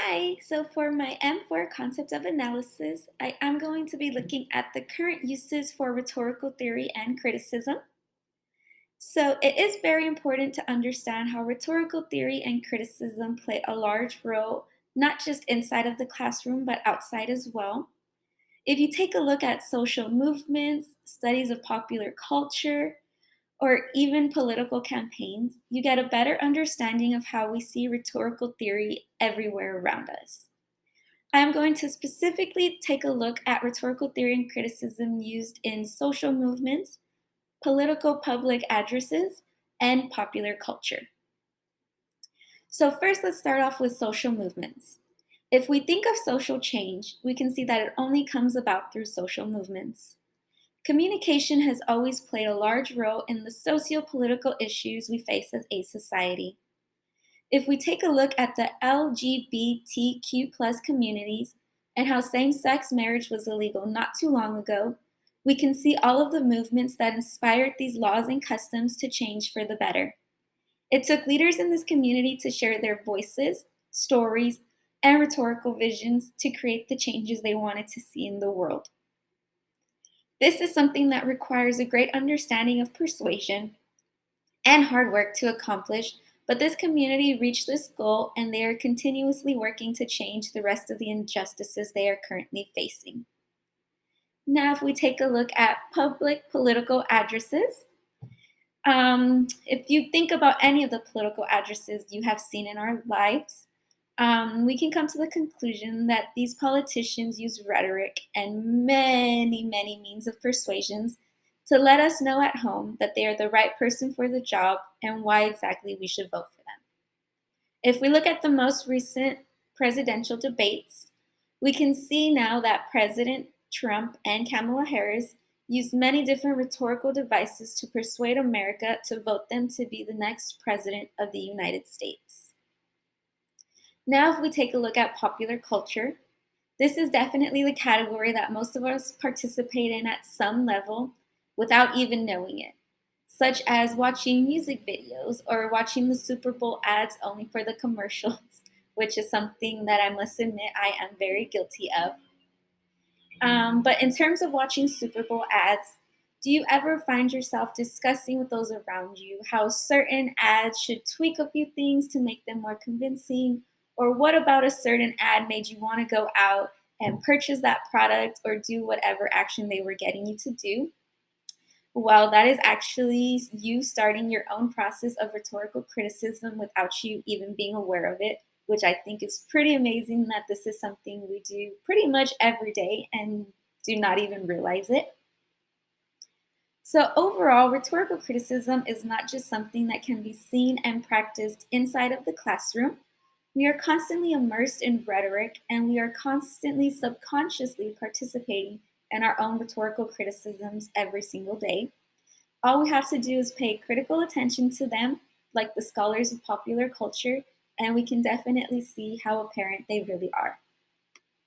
Hi, so for my M4 concept of analysis, I am going to be looking at the current uses for rhetorical theory and criticism. So it is very important to understand how rhetorical theory and criticism play a large role, not just inside of the classroom, but outside as well. If you take a look at social movements, studies of popular culture, or even political campaigns, you get a better understanding of how we see rhetorical theory everywhere around us. I'm going to specifically take a look at rhetorical theory and criticism used in social movements, political public addresses, and popular culture. So, first, let's start off with social movements. If we think of social change, we can see that it only comes about through social movements. Communication has always played a large role in the socio political issues we face as a society. If we take a look at the LGBTQ plus communities and how same sex marriage was illegal not too long ago, we can see all of the movements that inspired these laws and customs to change for the better. It took leaders in this community to share their voices, stories, and rhetorical visions to create the changes they wanted to see in the world. This is something that requires a great understanding of persuasion and hard work to accomplish, but this community reached this goal and they are continuously working to change the rest of the injustices they are currently facing. Now, if we take a look at public political addresses, if you think about any of the political addresses you have seen in our lives, we can come to the conclusion that these politicians use rhetoric and many means of persuasions to let us know at home that they are the right person for the job and why exactly we should vote for them. If we look at the most recent presidential debates, we can see now that President Trump and Kamala Harris used many different rhetorical devices to persuade America to vote them to be the next president of the United States. Now, if we take a look at popular culture, this is definitely the category that most of us participate in at some level without even knowing it, such as watching music videos or watching the Super Bowl ads only for the commercials, which is something that I must admit I am very guilty of. But in terms of watching Super Bowl ads, do you ever find yourself discussing with those around you how certain ads should tweak a few things to make them more convincing? Or what about a certain ad made you want to go out and purchase that product or do whatever action they were getting you to do? Well, that is actually you starting your own process of rhetorical criticism without you even being aware of it, which I think is pretty amazing that this is something we do pretty much every day and do not even realize it. So, overall, rhetorical criticism is not just something that can be seen and practiced inside of the classroom. We are constantly immersed in rhetoric and we are constantly subconsciously participating in our own rhetorical criticisms every single day. All we have to do is pay critical attention to them, like the scholars of popular culture, and we can definitely see how apparent they really are.